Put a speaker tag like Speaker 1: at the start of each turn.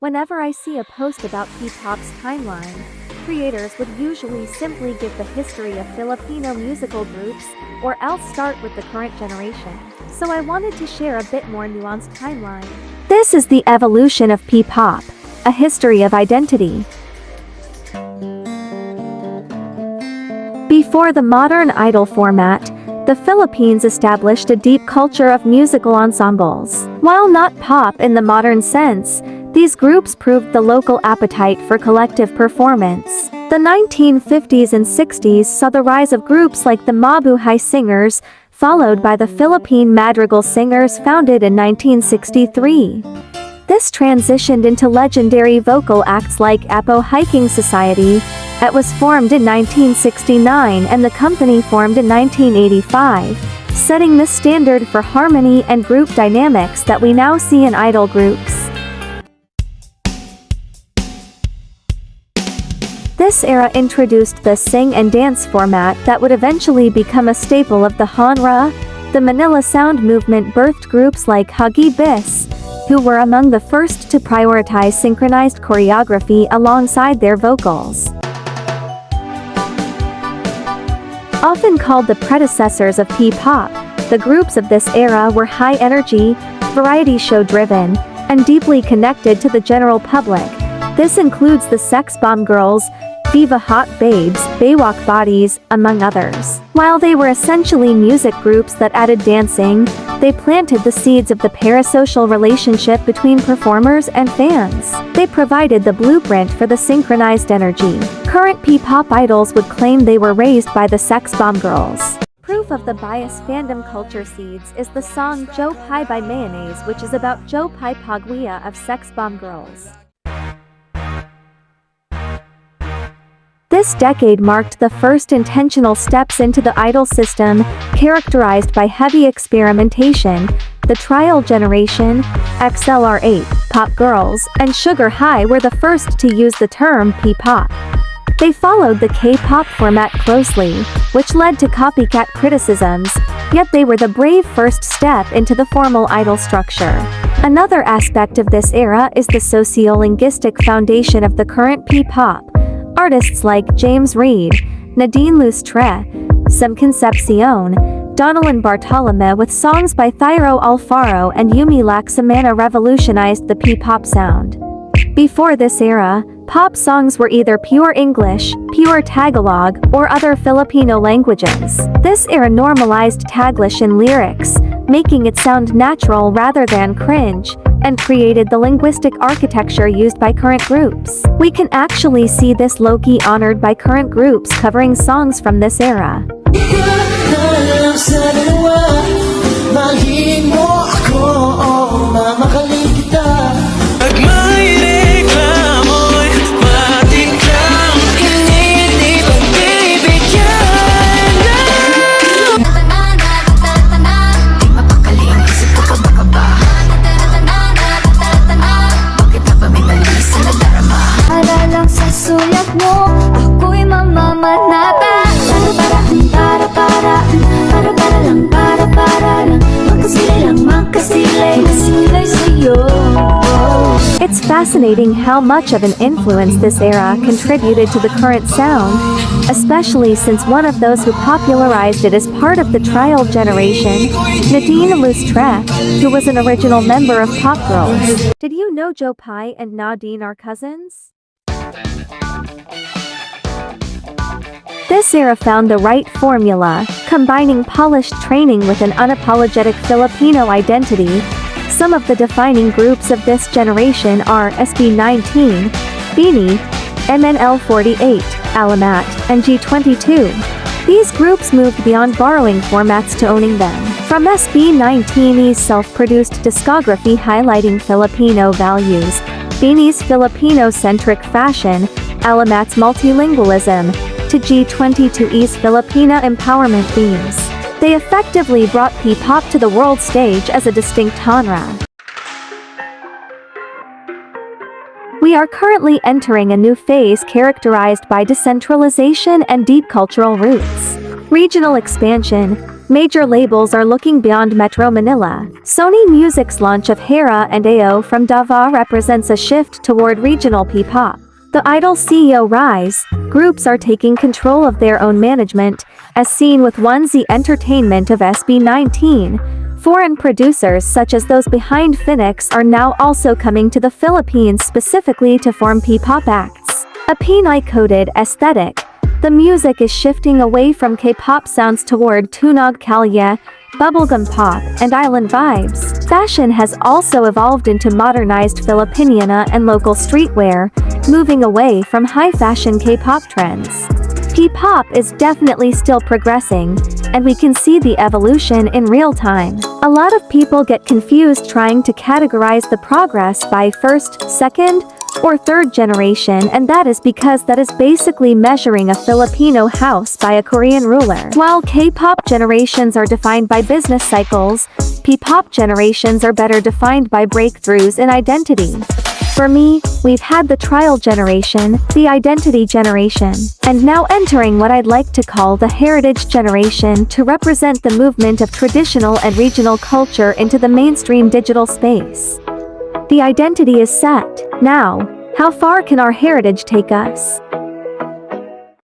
Speaker 1: Whenever I see a post about P-pop's timeline, creators would usually simply give the history of Filipino musical groups, or else start with the current generation. So I wanted to share a bit more nuanced timeline. This is the evolution of P-pop, a history of identity. Before the modern idol format, the Philippines established a deep culture of musical ensembles. While not pop in the modern sense, these groups proved the local appetite for collective performance. The 1950s and 60s saw the rise of groups like the Mabuhay Singers, followed by the Philippine Madrigal Singers founded in 1963. This transitioned into legendary vocal acts like Apo Hiking Society. It was formed in 1969 and the company formed in 1985, setting the standard for harmony and group dynamics that we now see in idol groups. This era introduced the sing and dance format that would eventually become a staple of the genre. The Manila Sound movement birthed groups like Huggy Bis, who were among the first to prioritize synchronized choreography alongside their vocals. Often called the predecessors of P-pop, the groups of this era were high-energy, variety show-driven, and deeply connected to the general public. This includes the Sex Bomb Girls, Viva Hot Babes, Baywalk Bodies, among others. While they were essentially music groups that added dancing, they planted the seeds of the parasocial relationship between performers and fans. They provided the blueprint for the synchronized energy. Current P-pop idols would claim they were raised by the Sex Bomb Girls. Proof of the biased fandom culture seeds is the song Joe Pie by Mayonnaise, which is about Joe Pie Paglia of Sex Bomb Girls. This decade marked the first intentional steps into the idol system, characterized by heavy experimentation. The Trial Generation, XLR8, Pop Girls, and Sugar High were the first to use the term P-pop. They followed the K-pop format closely, which led to copycat criticisms, yet they were the brave first step into the formal idol structure. Another aspect of this era is the sociolinguistic foundation of the current P-pop. Artists like James Reid, Nadine Lustre, Sam Concepcion, Donalyn Bartolome with songs by Thyro Alfaro and Yumi Laksamana revolutionized the P-pop sound. Before this era, pop songs were either pure English, pure Tagalog, or other Filipino languages. This era normalized Taglish in lyrics, making it sound natural rather than cringe, and created the linguistic architecture used by current groups. We can actually see this low-key honored by current groups covering songs from this era. It's fascinating how much of an influence this era contributed to the current sound, especially since one of those who popularized it as part of the Trial Generation, Nadine Lustre, who was an original member of Pop Girls. Did you know Joe Pie and Nadine are cousins? This era found the right formula, combining polished training with an unapologetic Filipino identity. Some of the defining groups of this generation are SB19, BINI, MNL48, Alamat, and G22. These groups moved beyond borrowing formats to owning them. From SB19's self-produced discography highlighting Filipino values, BINI's Filipino-centric fashion, Alamat's multilingualism, to G22's Filipina empowerment themes. They effectively brought P-pop to the world stage as a distinct genre. We are currently entering a new phase characterized by decentralization and deep cultural roots. Regional expansion, Major labels are looking beyond Metro Manila. Sony Music's launch of Hera and AO from Davao represents a shift toward regional P-pop. The Idol CEO rise, groups are taking control of their own management, as seen with 1Z Entertainment of SB19. Foreign producers such as those behind Phoenix are now also coming to the Philippines specifically to form P-pop acts. A Pinoy-coded aesthetic, the music is shifting away from K-pop sounds toward tunog kalye, bubblegum pop, and island vibes. Fashion has also evolved into modernized Filipiniana and local streetwear, moving away from high-fashion K-pop trends. P-pop is definitely still progressing, and we can see the evolution in real time. A lot of people get confused trying to categorize the progress by first, second, or third generation, and that is because that is basically measuring a Filipino house by a Korean ruler. While K-pop generations are defined by business cycles, P-pop generations are better defined by breakthroughs in identity. For me, we've had the trial generation, the identity generation, and now entering what I'd like to call the heritage generation to represent the movement of traditional and regional culture into the mainstream digital space. The identity is set. Now, how far can our heritage take us?